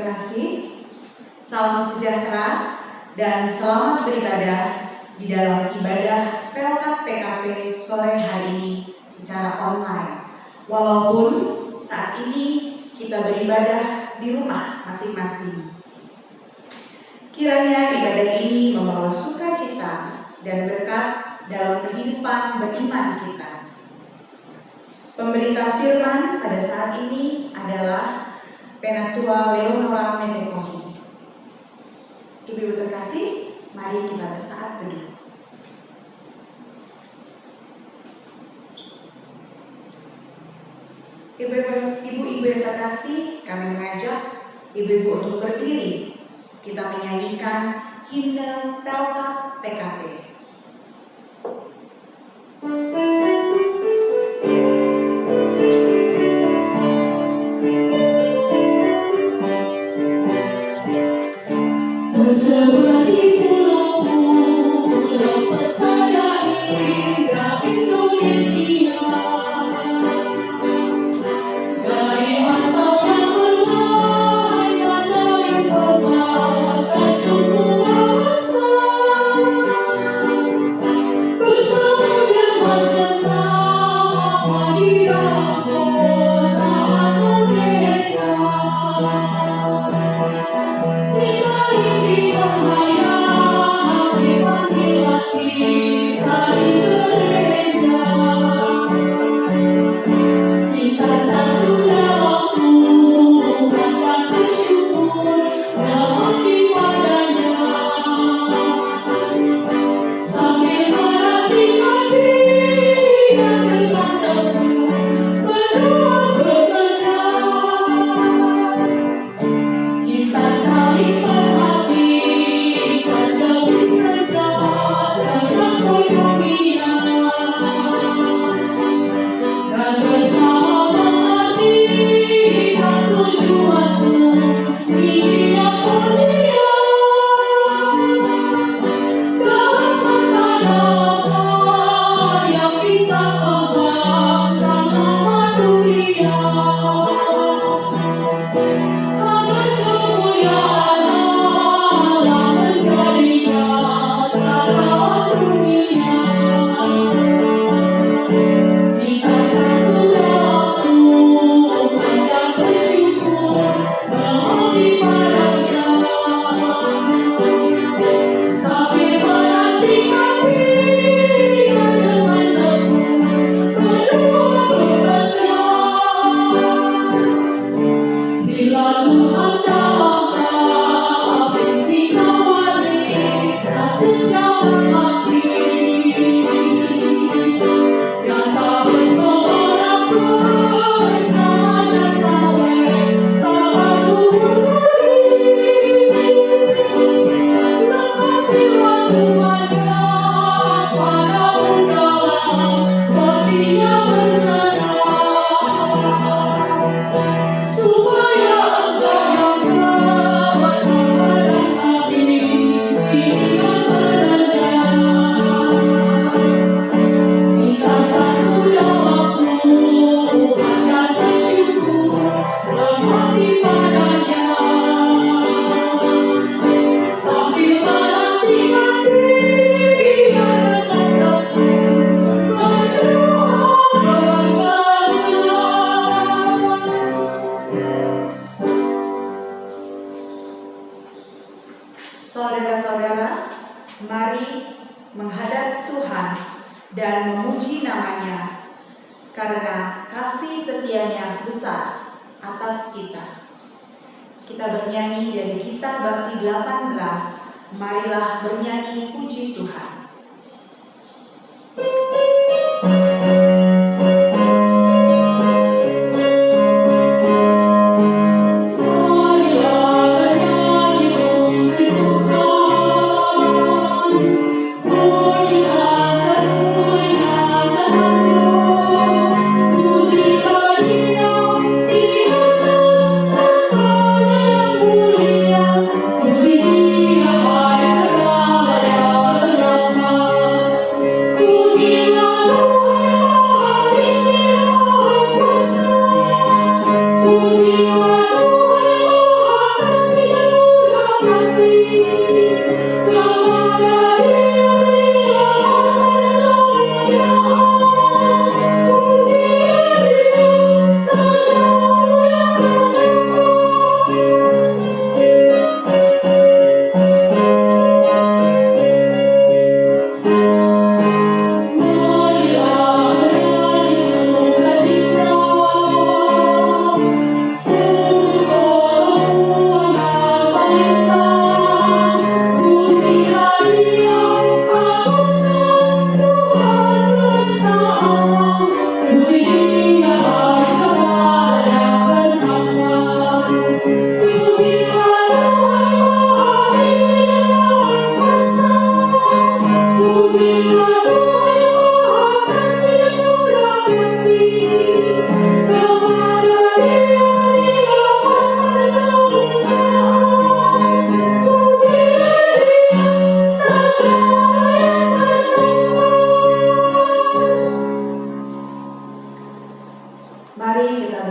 terkasih, salam sejahtera dan selamat beribadah di dalam ibadah Pelkat PKP sore hari ini secara online. Walaupun saat ini kita beribadah di rumah masing-masing. Kiranya ibadah ini membawa sukacita dan berkat dalam kehidupan beriman kita. Pemberita firman pada saat ini adalah Penatua Leonora Metekohi. Ibu-ibu terkasih, mari kita bersaat teduh. Ibu-ibu yang terkasih, kami mengajak ibu-ibu untuk berdiri. Kita menyanyikan himne Pelkat PKP. Tersebar di pulau-pulau persada indah Indonesia, dari asal yang berlayar dari berbagai suku bangsa, bertemu dengan sesama di dalam kota atau desa. Kita ini berhayat di panggilan kita di gereja. Kita satu dalam Tuhan dan bersyukur mengabdi padanya, sambil perhatikan diri dan dengan tekun berdoa bekerja. Kita saling perhatikan demi sejahtera koinonia, dan bersama mengertikan tujuan suci yang mulia. Dalam kata-kata yang kita kembangkan nama dunia, agar kemuliaan Allah menjadi nyata dalam dunia. Kita satu dalam Tuhan dan bersyukur mengabdi padanya, sambil menantikan diri dan dengan tekun berdoa bekerja. Bila Tuhan dalam kami, jika wanita sejak mati, dan tak berseorang bersama jasawet tak bertubuh lengkapilah Tuhannya padamu dalam hatinya berserah, supaya engkau yang kebetulan dan kami tidak merendah. Kita satu dalam Tuhan dan bersyukur mengabdi padanya, sambil menantikan diri dan dengan tekun berdoa bekerja. Saudara-saudara, mari menghadap Tuhan dan memuji nama-Nya karena kasih setia-Nya besar atas kita. Kita bernyanyi dari Kitab Bakti 18, marilah bernyanyi puji Tuhan. Marilah bernyanyi puji Tuhan, bunyikan satu, pujikan Dia di atas tahtanya yang mulia, puji Dia baik segala yang benar.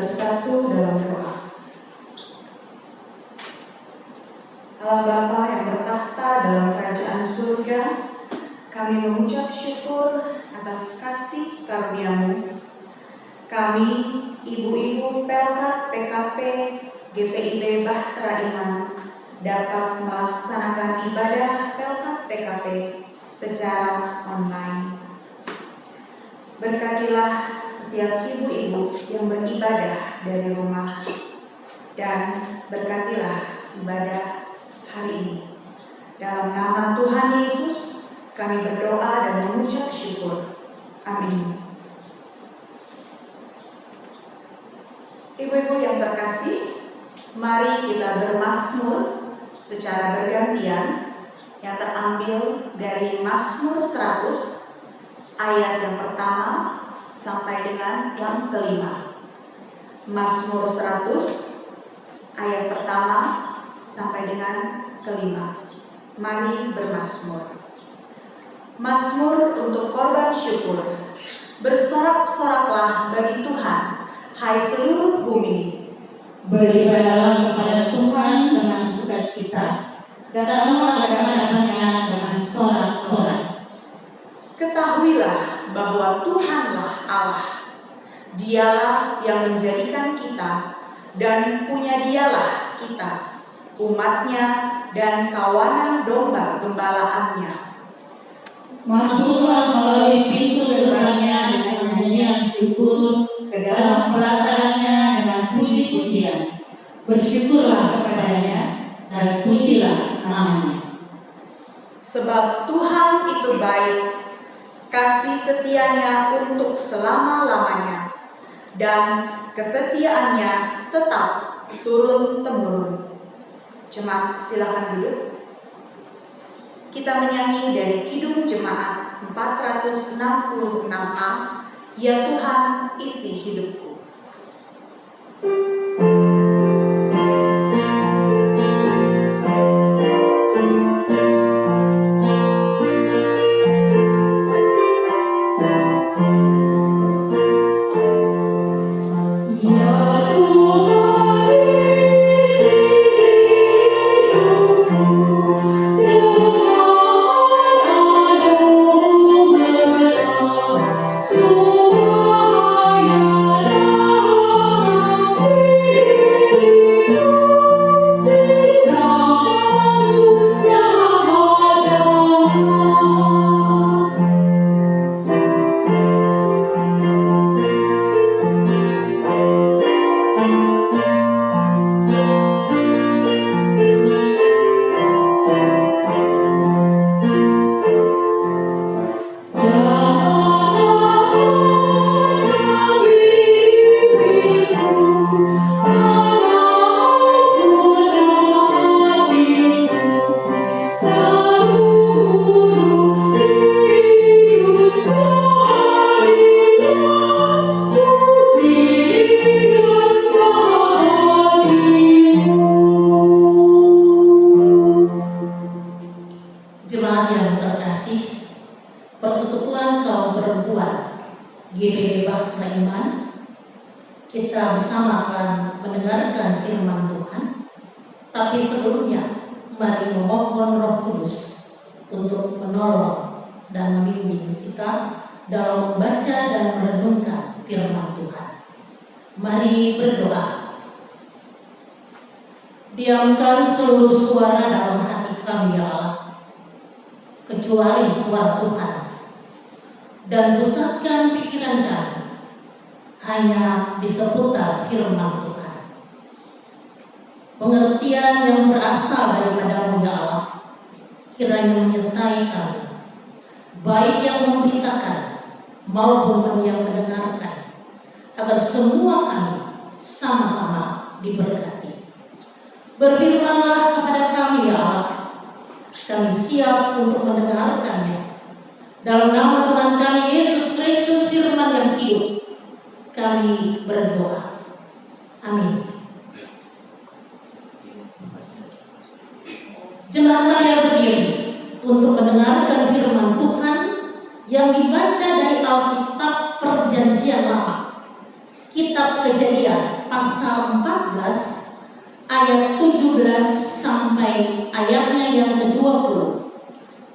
bersatu dalam doa. Allah Bapa yang bertahta dalam kerajaan surga, kami mengucap syukur atas kasih karunia-Mu. Kami, ibu-ibu Pelkat PKP GPIB Bahtera Iman, dapat melaksanakan ibadah Pelkat PKP secara online. Berkatilah setiap ibu-ibu yang beribadah dari rumah, dan berkatilah ibadah hari ini. Dalam nama Tuhan Yesus, kami berdoa dan mengucap syukur. Amin. Ibu-ibu yang terkasih, mari kita bermazmur secara bergantian yang terambil dari Mazmur 100 ayat yang pertama sampai dengan yang kelima. Mazmur 100 ayat pertama sampai dengan kelima. Mari bermazmur. Mazmur untuk korban syukur. Bersorak-soraklah bagi Tuhan, hai seluruh bumi. Beribadahlah kepada Tuhan dengan sukacita, datanglah ke hadapan-Nya dengan sorak-sorak. Ketahuilah bahwa Tuhanlah Allah. Dialah yang menjadikan kita, dan punya Dialah kita, umatnya dan kawanan domba gembalaannya. Masuklah melalui pintu gerbangnya dengan nyanyian syukur, ke dalam pelatarannya dengan puji-pujian. Bersyukurlah kepadanya dan pujilah namanya. Sebab Tuhan itu baik, kasih setianya untuk selama-lamanya, dan kesetiaannya tetap turun-temurun. Jemaat silakan duduk. Kita menyanyi dari Kidung Jemaat 466A, Ya Tuhan isi hidupku. Jemaat yang terkasih, Persekutuan Kaum Perempuan GPIB Bahtera Iman, kita bersama akan mendengarkan firman Tuhan. Tapi sebelumnya, mari memohon Roh Kudus untuk menolong dan membimbing kita dalam membaca dan merenungkan firman Tuhan. Mari berdoa. Diamkan seluruh suara dalam hati kami, ya Allah, kecuali suara Tuhan, dan pusatkan pikiran kami hanya di seputar firman Tuhan. Pengertian yang berasal daripada-Mu, ya Allah, kiranya menyertai kami, baik yang memberitakan maupun yang mendengarkan, agar semua kami sama-sama diberkati. Berfirmanlah kepada kami, ya Allah, kami siap untuk mendengarkannya. Dalam nama Tuhan kami Yesus Kristus, firman yang hidup, kami berdoa. Amin. Jemaat yang berdiri untuk mendengarkan firman Tuhan yang dibaca dari Alkitab Perjanjian Lama, Kitab Kejadian pasal 14 ayat 17 sampai ayatnya yang ke-20.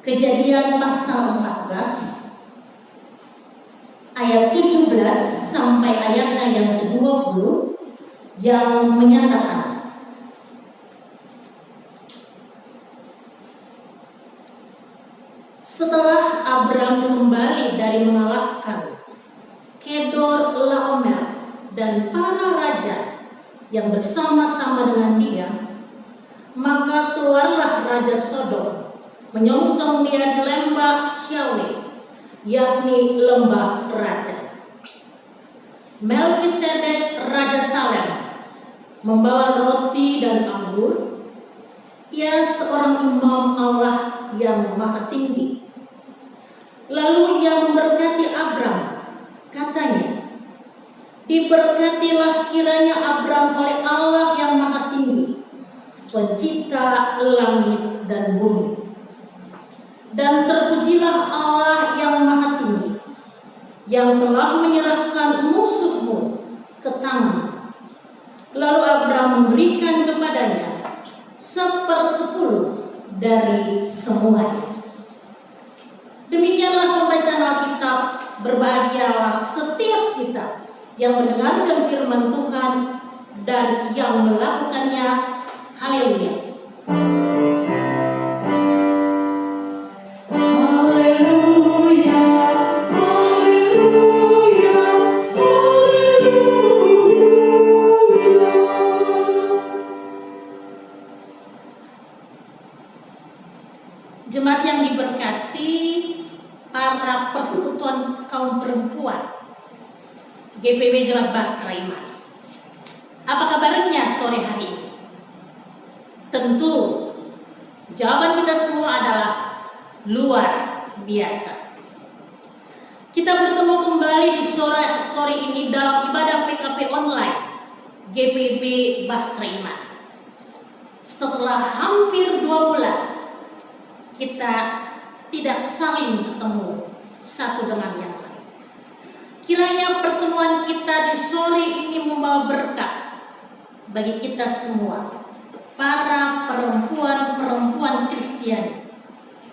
Kejadian pasal 14 ayat 17 sampai ayatnya yang ke-20 yang menyatakan, setelah Abram kembali dari mengalahkan Kedor Laomer dan para raja yang bersama-sama dengan dia, maka keluarlah Raja Sodom menyongsong dia di lembah Syawe, yakni lembah raja. Melkisedek Raja Salem membawa roti dan anggur. Ia seorang imam Allah yang maha tinggi. Lalu ia memberkati Abram, katanya, diberkatilah kiranya Abram oleh Allah yang maha tinggi, pencipta langit dan bumi. Dan terpujilah Allah yang maha tinggi, yang telah menyerahkan musuhmu ke tanganmu. Lalu Abram memberikan kepadanya 1/10 dari semuanya. Demikianlah pembacaan Alkitab. Berbahagialah setiap kita yang mendengarkan firman Tuhan dan yang melakukannya. Haleluya. Jemaat yang diberkati, para persekutuan kaum perempuan GPB Jemaat Bahtera Iman, apa kabarnya sore hari ini? Tentu jawaban kita semua adalah luar biasa. Kita bertemu kembali di sore ini dalam ibadah PKP online GPB Bahtera Iman. Setelah hampir 2 bulan kita tidak saling ketemu satu dengan yang lain. Kiranya pertemuan kita di sore ini membawa berkat bagi kita semua, para perempuan-perempuan Kristiani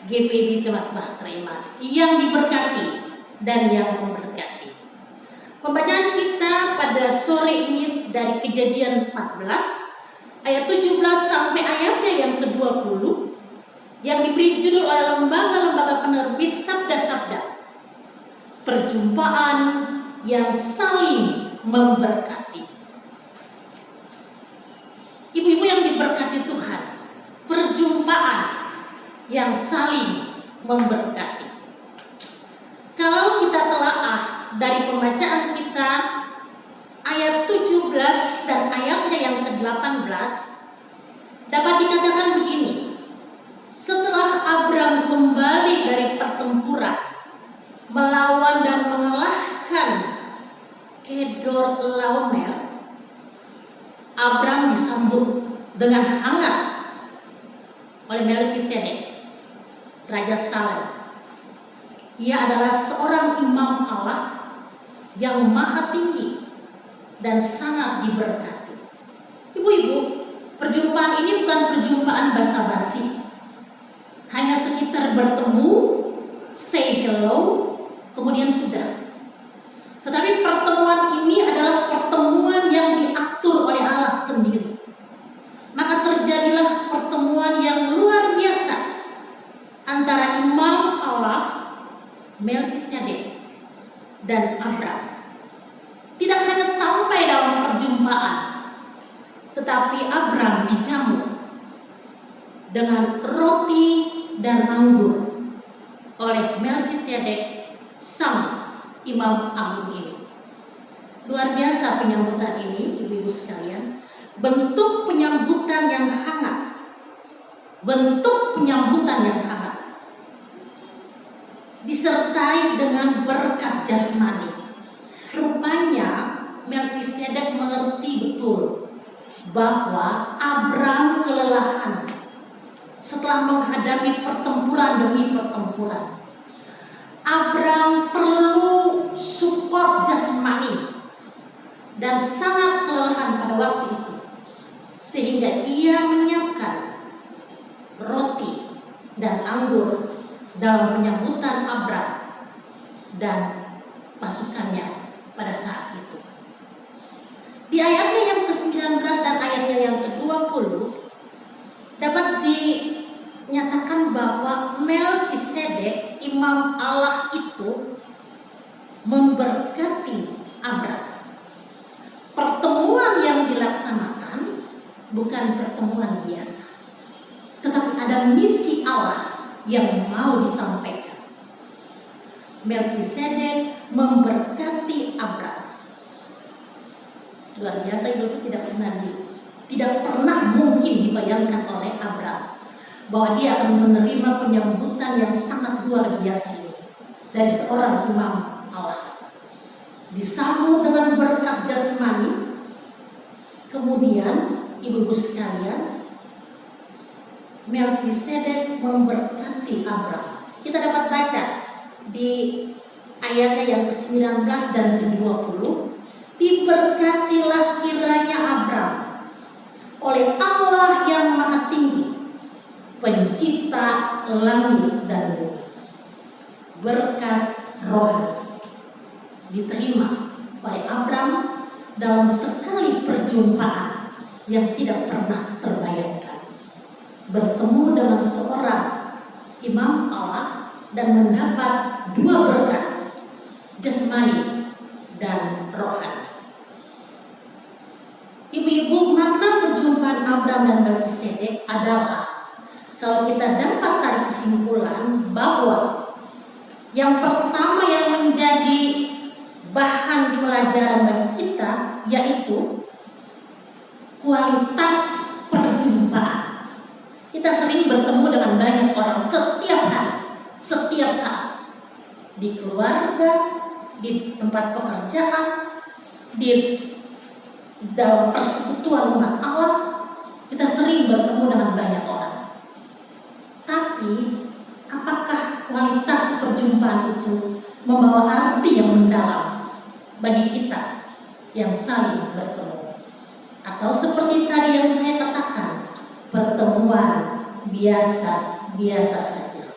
GPB Jemaat Bahtera Iman yang diberkati dan yang memberkati. Pembacaan kita pada sore ini dari Kejadian 14 ayat 17 sampai ayatnya yang ke-20 yang diberi judul oleh lembaga-lembaga penerbit Sabda-Sabda, perjumpaan yang saling memberkati. Ibu-ibu yang diberkati Tuhan, perjumpaan yang saling memberkati. Kalau kita telaah dari pembacaan kita ayat 17 dan ayatnya yang ke-18, dapat dikatakan begini. Setelah Abram kembali dari pertempuran melawan dan mengalahkan Kedor Laomer, Abram disambut dengan hangat oleh Melkisedek, Raja Salem. Ia adalah seorang imam Allah yang maha tinggi dan sangat diberkati. Ibu-ibu, perjumpaan ini bukan perjumpaan basa-basi, hanya sekitar bertemu, say hello, kemudian sudah. Tetapi pertemuan ini adalah pertemuan yang diatur oleh Allah sendiri. Maka terjadilah pertemuan yang luar biasa antara imam Allah Melkisedek dan Abram. Tidak hanya sampai dalam perjumpaan, tetapi Abram dijamu dengan roti dan anggur oleh Melkisedek, sang imam agung ini. Luar biasa penyambutan ini, ibu-ibu sekalian. Bentuk penyambutan yang hangat, bentuk penyambutan yang hangat, disertai dengan berkat jasmani. Rupanya Melkisedek mengerti betul bahwa Abram kelelahan setelah menghadapi pertempuran demi pertempuran. Abram perlu support jasmani dan sangat kelelahan sehingga ia menyiapkan roti dan anggur dalam penyambutan Abram dan pasukannya pada saat itu. Di ayatnya yang ke-19 dan ayatnya yang ke-20 dapat dinyatakan bahwa Melkisedek, imam Allah itu, memberkati Abram. Pertemuan yang dilaksanakan bukan pertemuan biasa, tetapi ada misi Allah yang mau disampaikan. Melkisedek memberkati Abram. Luar biasa, itu tidak pernah mungkin dibayangkan oleh Abram bahwa dia akan menerima penyambutan yang sangat luar biasa ini dari seorang imam Allah. Disambut dengan berkat jasmani. Kemudian ibu-ibu sekalian, Melkisedek memberkati Abram. Kita dapat baca di ayatnya yang ke-19 dan ke-20. Diberkatilah kiranya Abram oleh Allah yang Maha Tinggi, pencipta langit dan bumi. Berkat rohani diterima oleh Abram dalam sekali perjumpaan yang tidak pernah terbayangkan. Bertemu dengan seorang imam Allah dan mendapat dua berkat, jasmani dan rohani. Ibu-ibu, makna perjumpaan Abram dan Melkisedek adalah, kalau kita dapat tarik kesimpulan, bahwa yang pertama yang menjadi bahan pelajaran bagi kita yaitu kualitas perjumpaan. Kita sering bertemu dengan banyak orang setiap hari, setiap saat, di keluarga, di tempat pekerjaan, di dalam persekutuan umat Allah. Kita sering bertemu dengan banyak orang. Tapi apakah kualitas perjumpaan itu membawa arti yang mendalam bagi kita yang saling bertemu? Atau seperti tadi yang saya katakan, pertemuan biasa saja.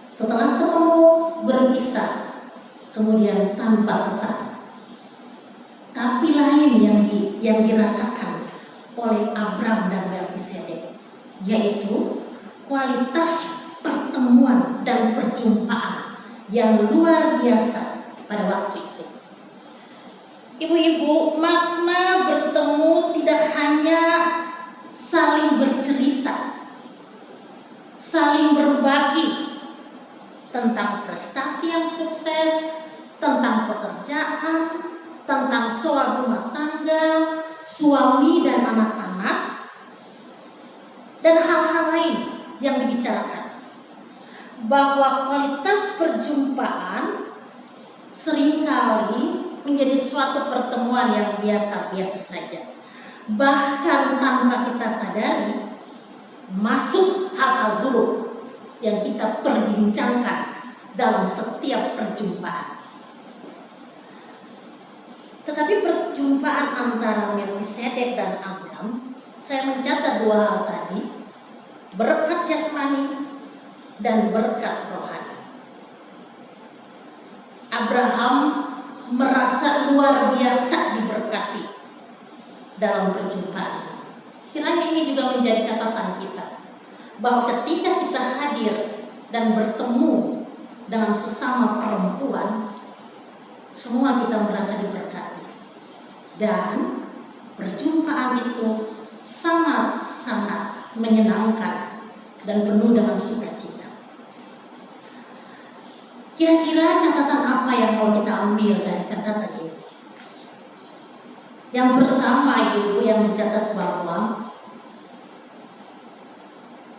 Setelah ketemu berpisah, kemudian tanpa pesan. Tapi lain yang dirasakan oleh Abram dan Melkisedek, yaitu kualitas pertemuan dan perjumpaan yang luar biasa pada waktu itu. Ibu-ibu, makna bertemu tidak hanya saling bercerita, saling berbagi tentang prestasi yang sukses, tentang pekerjaan, tentang soal rumah tangga, suami dan anak-anak, dan hal-hal lain yang dibicarakan. Bahwa kualitas perjumpaan seringkali menjadi suatu pertemuan yang biasa-biasa saja. Bahkan tanpa kita sadari, masuk hal-hal buruk yang kita perbincangkan dalam setiap perjumpaan. Tetapi perjumpaan antara Melkisedek dan Abram, saya mencatat dua hal tadi, berkat jasmani dan berkat rohani. Abraham merasa luar biasa diberkati dalam perjumpaan. Kiranya ini juga menjadi catatan kita, bahwa ketika kita hadir dan bertemu dengan sesama perempuan, semua kita merasa diberkati. Dan perjumpaan itu sangat-sangat menyenangkan dan penuh dengan sukacita. Kira-kira catatan apa yang mau kita ambil dari catatan ini? Yang pertama, ibu yang dicatat bahwa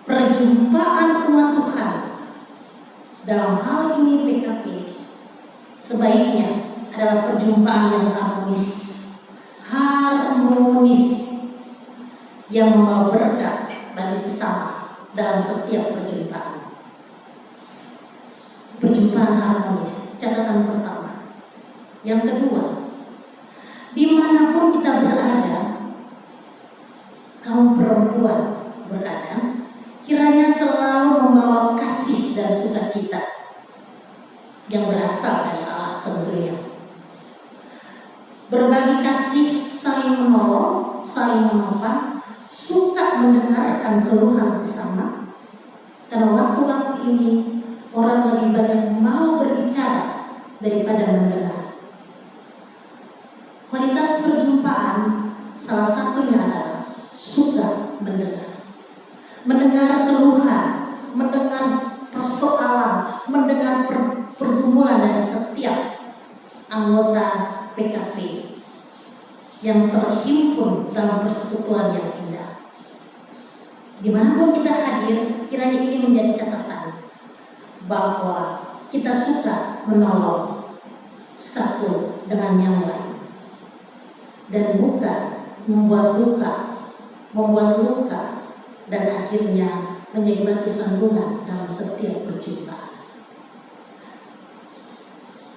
perjumpaan umat Tuhan dalam hal ini PKP sebaiknya adalah perjumpaan yang harmonis yang membawa berkat bagi sesama dalam setiap perjumpaan. Perjumpaan harmonis, catatan pertama. Yang kedua, dimanapun kita berada, kaum perempuan berada, kiranya selalu membawa kasih dan sukacita yang berasal dari Allah tentunya. Berbagi kasih, saling menolong, saling menopang, suka mendengarkan keluhan sesama. Karena waktu-waktu ini orang lebih banyak mau berbicara daripada mendengar. Kualitas perjumpaan salah satunya adalah suka mendengar. Mendengar keluhan, mendengar persoalan, mendengar pergumulan dari setiap anggota PKP yang terhimpun dalam persekutuan yang indah. Dimanapun kita hadir, kiranya ini menjadi catatan bahwa kita suka menolong satu dengan yang lain dan bukan membuat luka dan akhirnya menjadi batu sandungan dalam setiap perjumpaan.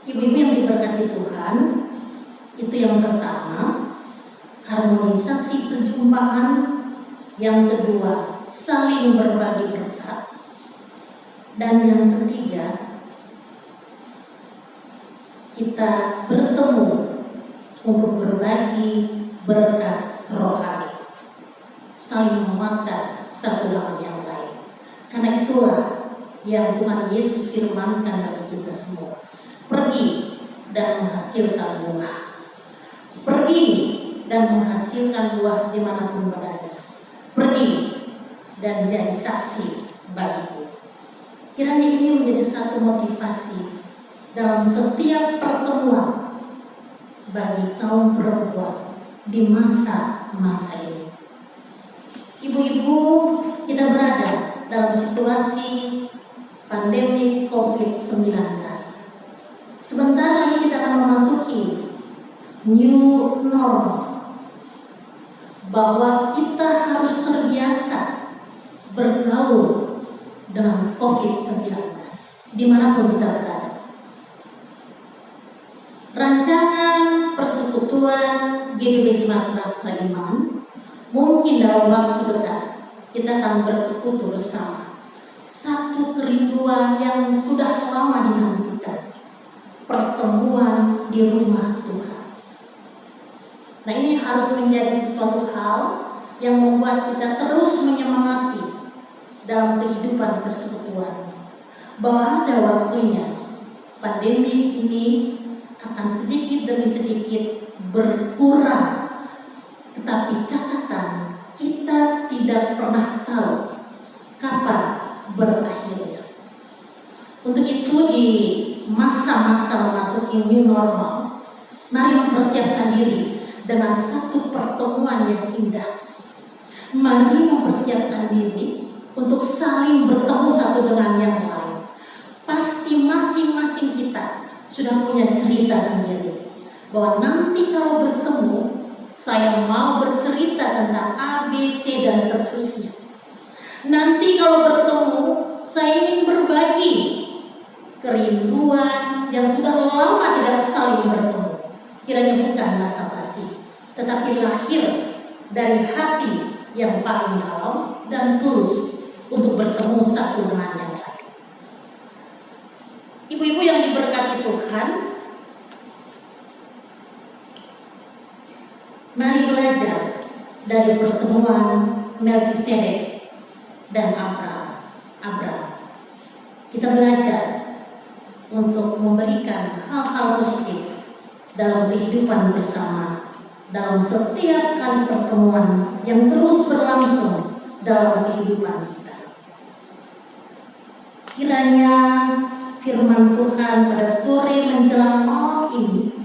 Ibu-ibu yang diberkati Tuhan, itu yang pertama, harmonisasi perjumpaan. Yang kedua, saling berbagi berkat. Dan yang ketiga, kita bertemu untuk berbagi berkat rohani, saling menguatkan satu dengan yang lain. Karena itulah yang Tuhan Yesus firmankan bagi kita semua. Pergi dan menghasilkan buah. Pergi dan menghasilkan buah dimanapun berada. Pergi dan jadi saksi bagiku. Kiranya ini menjadi satu motivasi dalam setiap pertemuan bagi kaum perempuan di masa-masa ini. Ibu-ibu, kita berada dalam situasi pandemi COVID-19. Sebentar lagi kita akan memasuki new normal, bahwa kita harus terbiasa bergaul dengan COVID-19 dimanapun kita berada. Rancangan persekutuan GBB Jemaat Bahtera Iman mungkin dalam waktu dekat kita akan bersekutu bersama. Satu kerinduan yang sudah lama dinantikan, pertemuan di rumah Tuhan. Nah, ini harus menjadi sesuatu hal yang membuat kita terus menyemangati dalam kehidupan persekutuan, bahwa ada waktunya pandemi ini akan sedikit demi sedikit berkurang. Tetapi catatan, kita tidak pernah tahu kapan berakhirnya. Untuk itu di masa-masa memasuki new normal, mari mempersiapkan diri dengan satu pertemuan yang indah. Mari mempersiapkan diri untuk saling bertemu satu dengan yang lain. Pasti masing-masing kita sudah punya cerita sendiri, bahwa nanti kalau bertemu, saya mau bercerita tentang A, B, C, dan seterusnya. Nanti kalau bertemu, saya ingin berbagi kerinduan yang sudah lama tidak saling bertemu. Kiranya bukan basa-basi, tetapi lahir dari hati yang paling dalam dan tulus untuk bertemu satu dengan yang lain. Ibu-ibu yang diberkati Tuhan, mari belajar dari pertemuan Melkisedek dan Abraham. Kita belajar untuk memberikan hal-hal positif dalam kehidupan bersama, dalam setiap kali pertemuan yang terus berlangsung dalam kehidupan kita. Kiranya firman Tuhan pada sore menjelang malam ini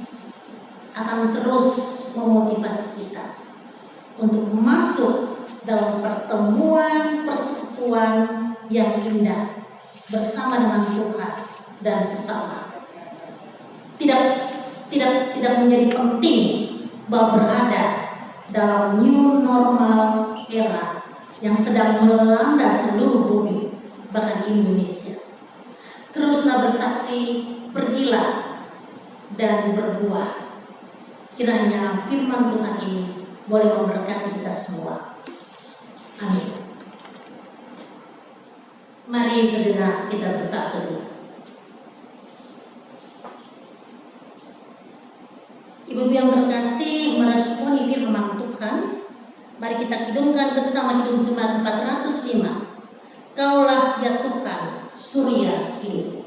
akan terus memotivasi kita untuk masuk dalam pertemuan persekutuan yang indah bersama dengan Tuhan dan sesama. Tidak menjadi penting bahwa berada dalam new normal era yang sedang melanda seluruh bumi, bahkan Indonesia. Teruslah bersaksi, pergilah dan berbuah. Kiranya firman Tuhan ini boleh memberkati kita semua. Amin. Mari sejenak kita bersatu. Ibu-ibu yang terkasih, meresponi firman Tuhan, mari kita kidungkan bersama Kidung Jemaat 405. Kaulah ya Tuhan, surya hidup.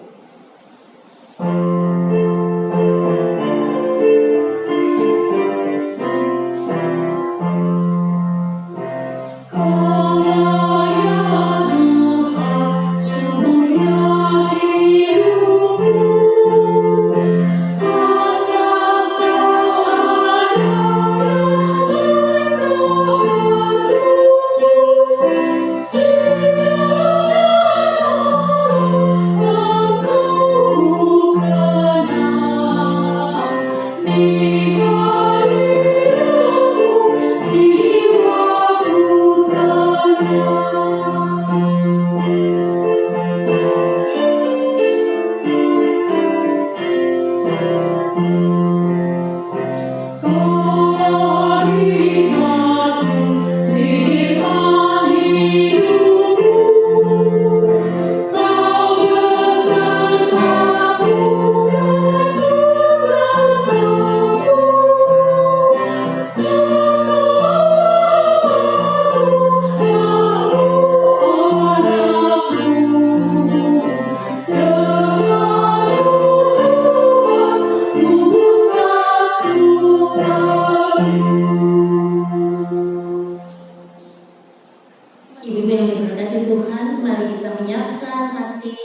Ibu-ibu yang diberkati Tuhan, mari kita menyiapkan hati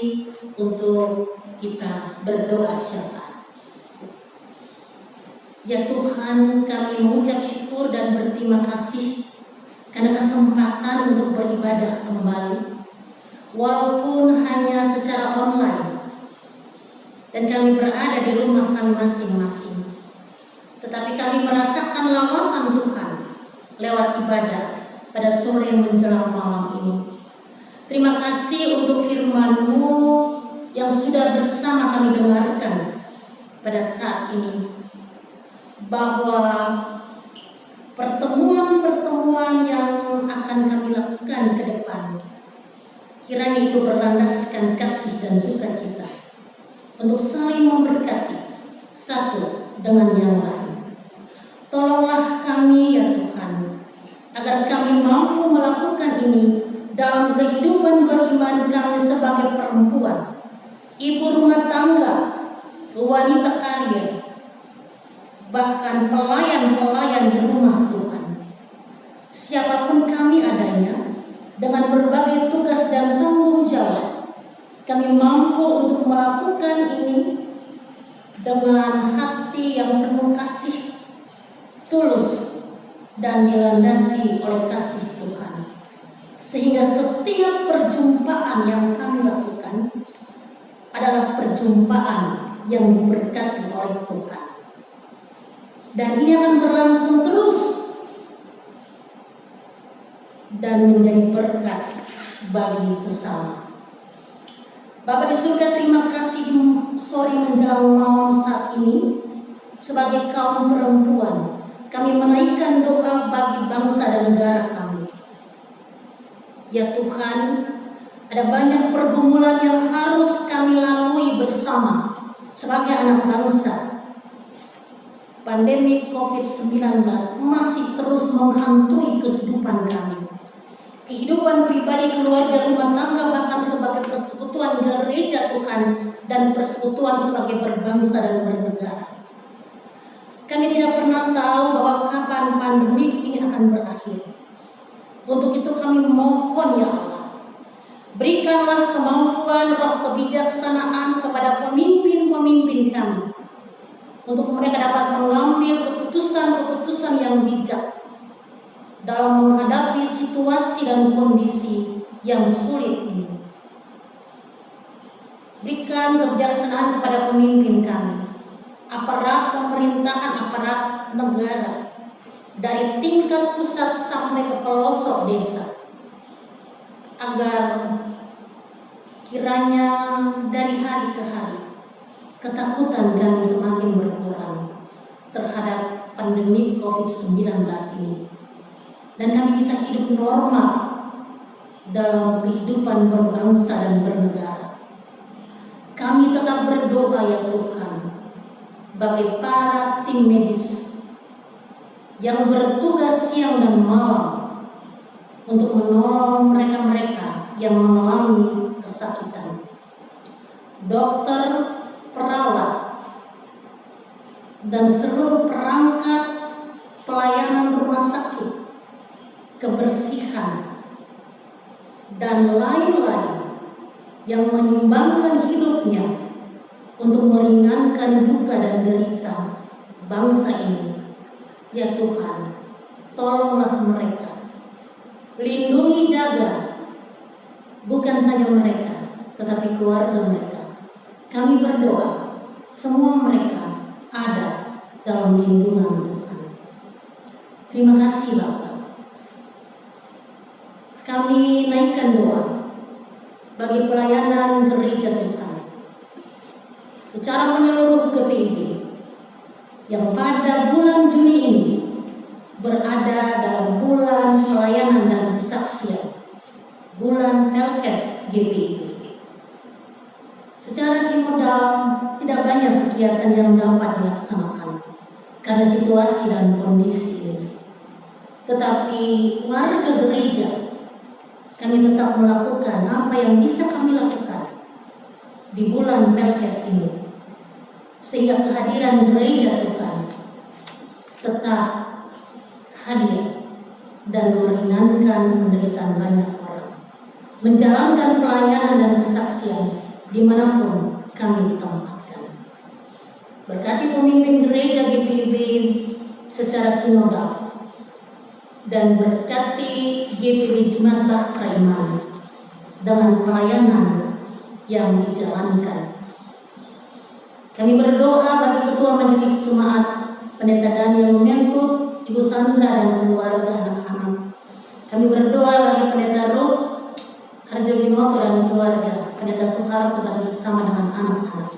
untuk kita berdoa syafaat. Ya Tuhan, kami mengucap syukur dan berterima kasih karena kesempatan untuk beribadah kembali, walaupun hanya secara online, dan kami berada di rumah kami masing-masing. Tetapi kami merasakan lawatan Tuhan lewat ibadah pada sore menjelang malam ini. Terima kasih untuk firman-Mu yang sudah bersama kami dengarkan pada saat ini, bahwa pertemuan-pertemuan yang akan kami lakukan ke depan, kiranya itu berlandaskan kasih dan sukacita untuk saling memberkati satu dengan yang lain. Tolonglah kami ya Tuhan, agar kami mampu melakukan ini dalam kehidupan beriman kami sebagai perempuan, ibu rumah tangga, wanita karir, bahkan pelayan-pelayan di rumah Tuhan. Siapapun kami adanya, dengan berbagai tugas dan tanggung jawab, kami mampu untuk melakukan ini dengan hati yang penuh kasih, tulus, dan dilandasi oleh kasih Tuhan, sehingga setiap perjumpaan yang kami lakukan adalah perjumpaan yang diberkati oleh Tuhan, dan ini akan berlangsung terus dan menjadi berkat bagi sesama. Bapa di surga, terima kasih di sore menjelang malam saat ini, sebagai kaum perempuan kami menaikkan doa bagi bangsa dan negara kami. Ya Tuhan, ada banyak pergumulan yang harus kami lalui bersama sebagai anak bangsa. Pandemi COVID-19 masih terus menghantui kehidupan kami. Kehidupan pribadi, keluarga, rumah tangga, bahkan sebagai persekutuan gereja Tuhan dan persekutuan sebagai berbangsa dan bernegara. Kami tidak pernah tahu bahwa kapan pandemi ini akan berakhir. Untuk itu kami mohon ya Allah, berikanlah kemampuan roh kebijaksanaan kepada pemimpin-pemimpin kami, untuk mereka dapat mengambil keputusan-keputusan yang bijak dalam menghadapi situasi dan kondisi yang sulit ini. Berikan kebijaksanaan kepada pemimpin kami, aparat pemerintahan, aparat negara, dari tingkat pusat sampai ke pelosok desa, agar kiranya dari hari ke hari ketakutan kami semakin berkurang terhadap pandemi COVID-19 ini, dan kami bisa hidup normal dalam kehidupan berbangsa dan bernegara. Kami tetap berdoa ya Tuhan, bagi para tim medis yang bertugas siang dan malam untuk menolong mereka-mereka yang mengalami kesakitan. Dokter, perawat, dan seluruh perangkat pelayanan rumah sakit, kebersihan, dan lain-lain yang menyumbangkan hidupnya untuk meringankan duka dan derita bangsa ini. Ya Tuhan, tolonglah mereka, lindungi, jaga, bukan saja mereka, tetapi keluarga mereka. Kami berdoa semua mereka ada dalam lindungan Tuhan. Terima kasih Bapak. Kami naikkan doa bagi pelayanan gereja Tuhan secara menyeluruh GPIB yang pada bulan Juni ini berada dalam bulan pelayanan dan kesaksian, bulan Pelkes GPIB. Secara sinodal tidak banyak kegiatan yang dapat dilaksanakan karena situasi dan kondisi ini. Tetapi warga gereja, kami tetap melakukan apa yang bisa kami lakukan di bulan Pelkes ini, sehingga kehadiran gereja Tuhan tetap hadir dan meringankan penderitaan banyak orang, menjalankan pelayanan dan kesaksian dimanapun kami ditempatkan. Berkati pemimpin gereja GPIB secara sinodal, dan berkati GPIB Jemaat Bahtera Iman dengan pelayanan yang dijalankan. Kami berdoa bagi Ketua Majelis Jemaat Pendeta Daniel Mentut, Ibu Sandra dan keluarga anak-anak. Kami berdoa bagi Pendeta Ruth Harjo Binoto dan keluarga, Pendeta Soeharto dan bersama dengan anak-anak.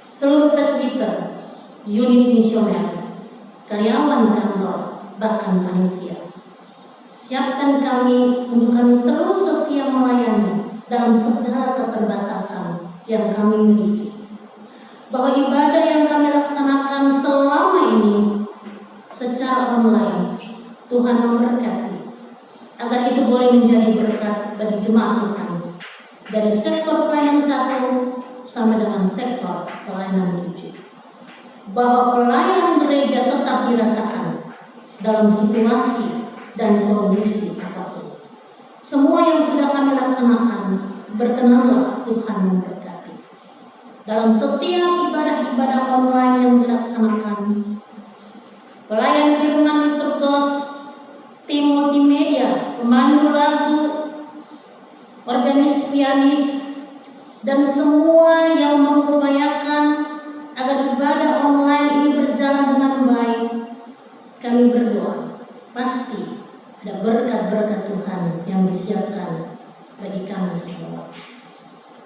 Seluruh presbiter, unit misioner, karyawan kantor, bahkan panitia. Siapkan kami untuk kami terus setia melayani dalam segala keterbatasan yang kami miliki. Bahwa ibadah yang kami laksanakan selama ini secara online, Tuhan memberkati, agar itu boleh menjadi berkat bagi jemaat Tuhan dari sektor pelayanan 1 sama dengan sektor pelayanan 7. Bahwa pelayanan gereja tetap dirasakan dalam situasi dan kondisi apapun. Semua yang sudah kami laksanakan, berkenanlah Tuhan memberkati. Dalam setiap ibadah-ibadah online yang dilaksanakan, pelayan firman liturgos, tim multimedia, pemandu lagu, organis pianis, dan semua yang mengupayakan agar ibadah online ini berjalan dengan baik, kami berdoa pasti ada berkat-berkat Tuhan yang disiapkan bagi kami semua,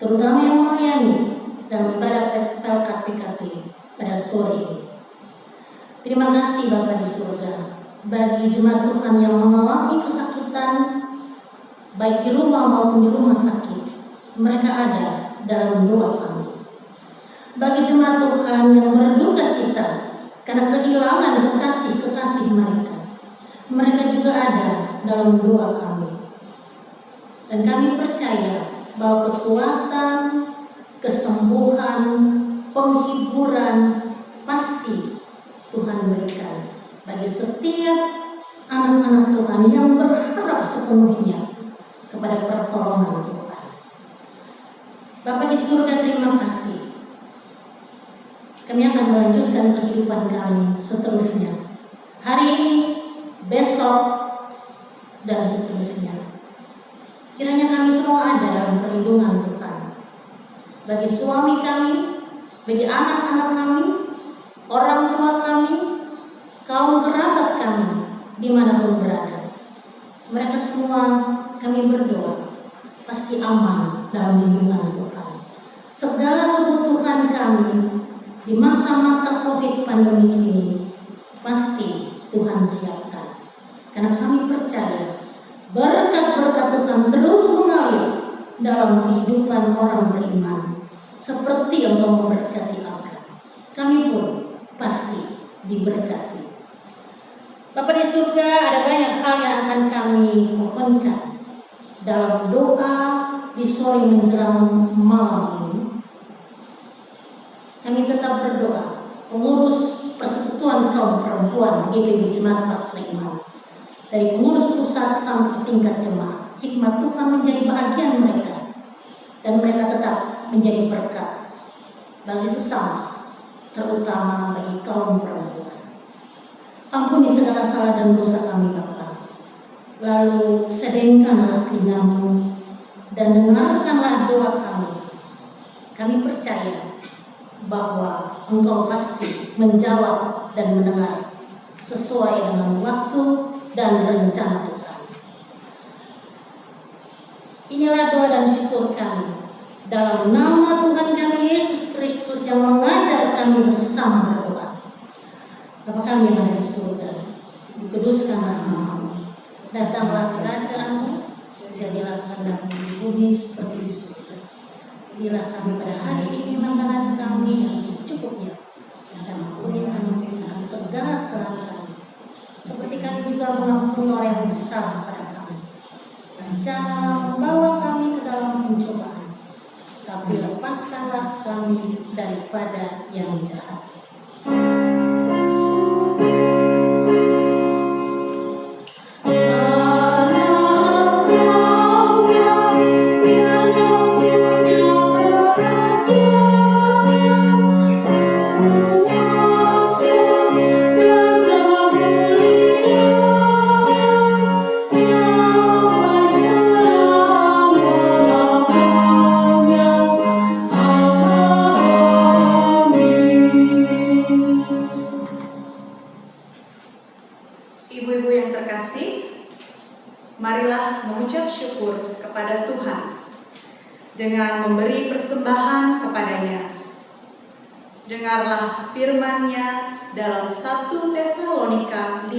terutama yang melayani dalam ibadah Pelkat PKP pada sore ini. Terima kasih Bapa di surga bagi jemaat Tuhan yang mengalami kesakitan baik di rumah maupun di rumah sakit. Mereka ada dalam doa kami. Bagi jemaat Tuhan yang berduka cita karena kehilangan kekasih-kekasih mereka, mereka juga ada dalam doa kami. Dan kami percaya bahwa kekuatan, kesembuhan, penghiburan pasti Tuhan berikan bagi setiap anak-anak Tuhan yang berharap sepenuhnya kepada pertolongan Tuhan. Bapa di surga, terima kasih. Kami akan melanjutkan kehidupan kami seterusnya, hari ini, besok, dan seterusnya. Kiranya kami semua ada dalam perlindungan Tuhan. Bagi suami kami, bagi anak-anak kami, orang tua kami, kaum kerabat kami, dimanapun berada. Mereka semua kami berdoa pasti aman dalam lindungan Tuhan. Segala kebutuhan kami di masa-masa COVID pandemi ini pasti Tuhan siapkan. Karena kami percaya berkat orang beriman, seperti yang Engkau memberkati Abraham. Kami pun pasti diberkati. Bapa di surga, ada banyak hal yang akan kami mohonkan dalam doa di sore menjelang malam ini. Kami tetap berdoa pengurus Persekutuan Kaum Perempuan GPB Jemaat Bakti Iman, dari pengurus pusat sampai tingkat jemaat, hikmat Tuhan menjadi bahagian mereka, dan mereka tetap menjadi berkat bagi sesama, terutama bagi kaum perempuan. Ampuni segala salah dan dosa kami Bapa. Lalu sedengkanlah telinga-Mu dan dengarkanlah doa kami. Kami percaya bahwa Engkau pasti menjawab dan mendengar sesuai dengan waktu dan rencana Tuhan. Inilah doa dan syukur kami dalam nama Tuhan kami Yesus Kristus yang mengajar kami bersama berdoa. Bapa kami yang ada di surga, dikuduskanlah nama-Mu, datanglah kerajaan-Mu, jadilah kehendak-Mu di bumi seperti di surga. Berilah kami pada hari ini makanan kami yang secukupnya, dan ampuni kami akan segala kesalahan kami, seperti kami juga mengampuni orang yang bersalah pada kami. Dan jangan membawa kami ke dalam pencobaan, tapi lepaskanlah kami daripada yang jahat. Ibu-ibu yang terkasih, marilah mengucap syukur kepada Tuhan dengan memberi persembahan kepada-Nya. Dengarlah firman-Nya dalam 1 Tesalonika 5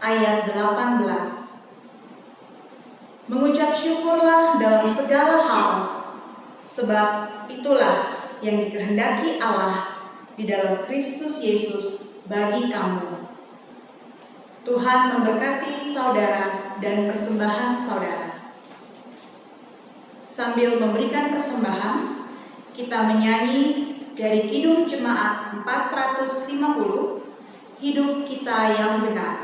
ayat 18. Mengucap syukurlah dalam segala hal, sebab itulah yang dikehendaki Allah di dalam Kristus Yesus bagi kamu. Tuhan memberkati saudara dan persembahan saudara. Sambil memberikan persembahan, kita menyanyi dari Kidung Jemaat 450, Hidup Kita Yang Benar.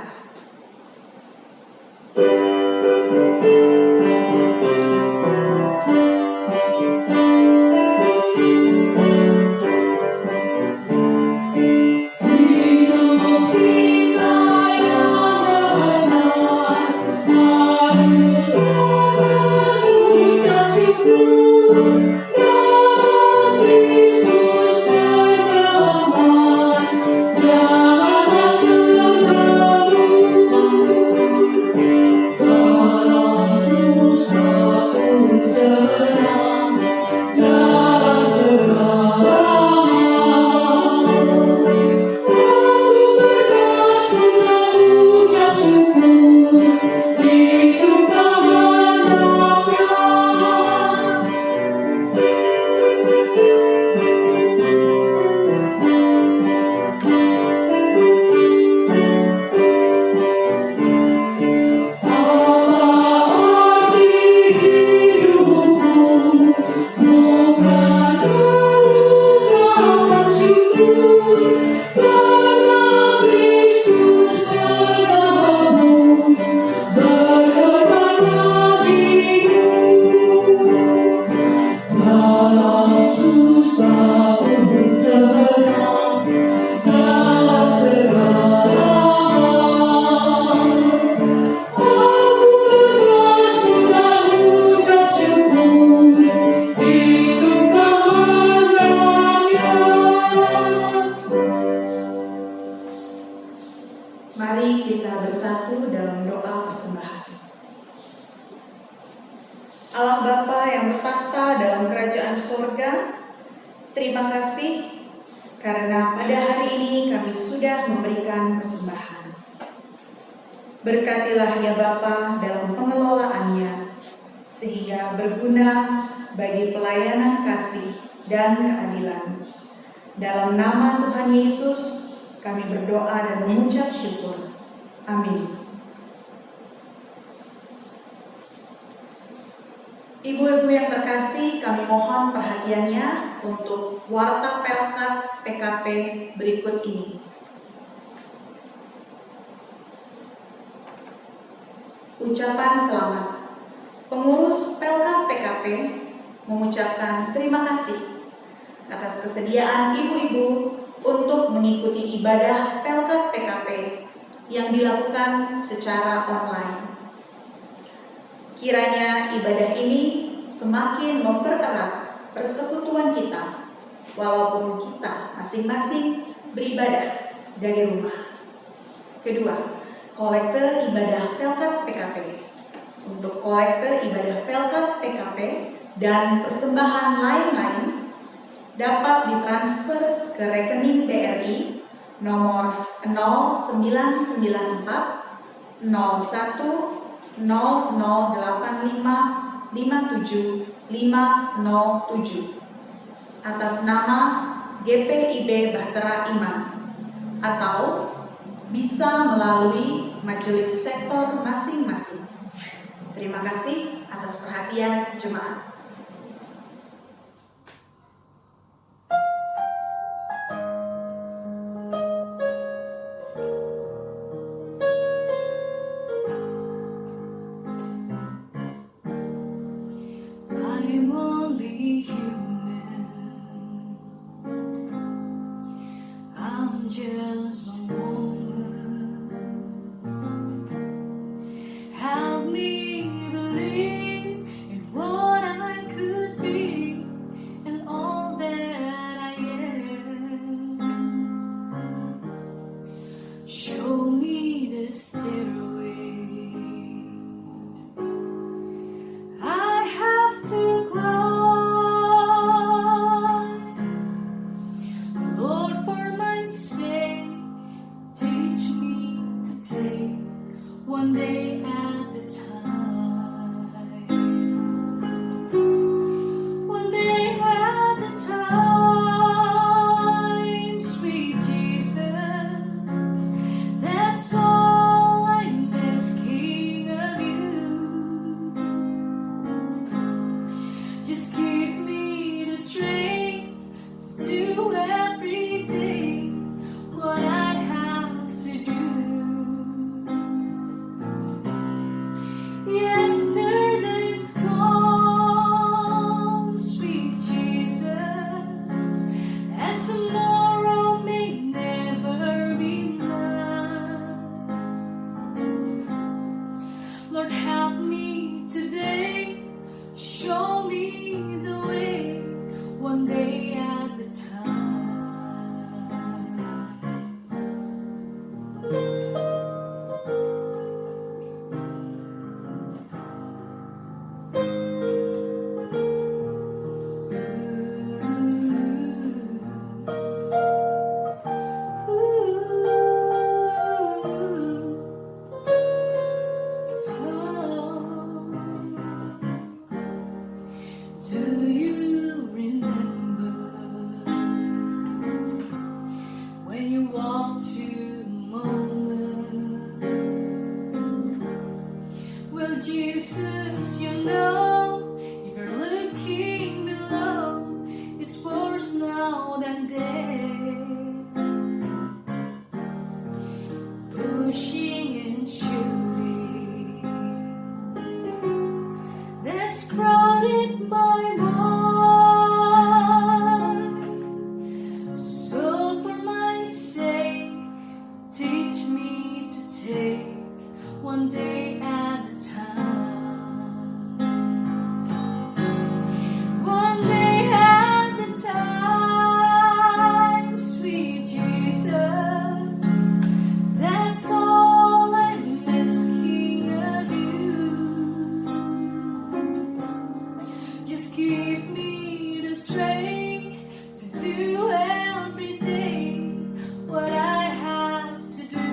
Mari kita bersatu dalam doa persembahan. Allah Bapa yang bertakhta dalam kerajaan sorga, terima kasih karena pada hari ini kami sudah memberikan persembahan. Berkatilah ya Bapa dalam pengelolaannya, sehingga berguna bagi pelayanan kasih dan keadilan. Dalam nama Tuhan Yesus, kami berdoa dan mengucap syukur. Amin. Ibu-ibu yang terkasih, kami mohon perhatiannya untuk warta Pelkat PKP berikut ini. Ucapan selamat. Pengurus Pelkat PKP mengucapkan terima kasih atas kesediaan ibu-ibu untuk mengikuti ibadah Pelkat PKP yang dilakukan secara online. Kiranya ibadah ini semakin mempererat persekutuan kita, walaupun kita masing-masing beribadah dari rumah. Kedua, kolekte ibadah Pelkat PKP. Untuk kolekte ibadah Pelkat PKP dan persembahan lain-lain dapat ditransfer ke rekening BRI nomor 0994 01 0085 57 507 atas nama GPIB Bahtera Iman, atau bisa melalui majelis sektor masing-masing. Terima kasih atas perhatian jemaat. I'm only human. I'm just a woman. Help me believe in what I could be and all that I am. Show me the stairway I have to climb. Lord, for my sake, teach me to take one day at a time. One day at a time, sweet Jesus. That's all I'm asking of you. Just give me the strength to do everything what I have to do. Yesterday's gone, sweet Jesus, and tomorrow may never be mine. Lord, help me today. Show me the way, one day at a time. Do you remember when you walked to the moment? Well, Jesus, you know, if you're looking below, it's worse now than then. Pushing and shooting, that's crowded my mind. So for my sake, teach me to take one day at a time. One day at a time, sweet Jesus. That's all I'm asking of you. Just give me the strength to do everything what I have to do.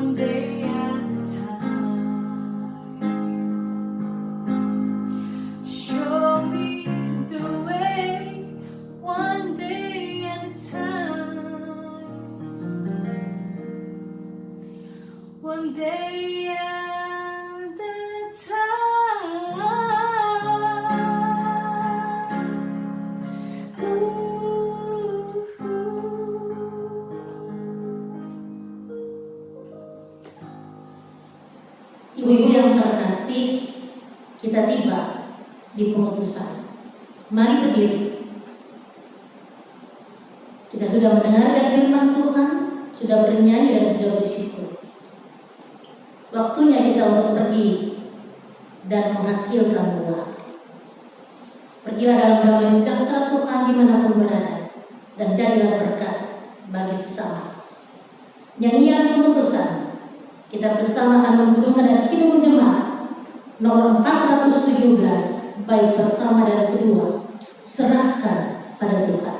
one day at a time. Show me the way, one day at a time. One day at a time. Ibu-ibu yang terkasih, kita tiba di pemutusan. Mari berdiri. Kita sudah mendengarkan firman Tuhan, sudah bernyanyi dan sudah bersyukur. Waktunya kita untuk pergi dan menghasilkan buah. Pergilah dalam damai sejahtera Tuhan dimanapun berada, dan jadilah berkat bagi sesama. Nyanyian pemutusan kita bersama akan menghidupkan dan kidung jemaat nomor 417 bait pertama dan kedua, serahkan pada Tuhan.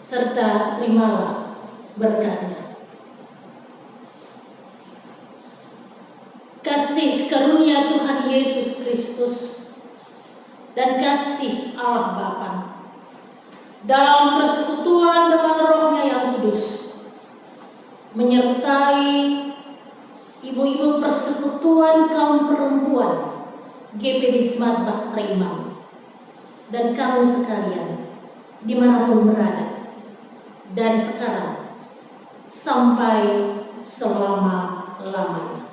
Serta terimalah berkatnya. Kasih karunia Tuhan Yesus Kristus dan kasih Allah Bapa dalam persekutuan dengan Roh-Nya yang kudus menyertai ibu-ibu persekutuan kaum perempuan GPD Jemaat Bahtera Imam dan kamu sekalian dimanapun berada, dari sekarang sampai selama-lamanya.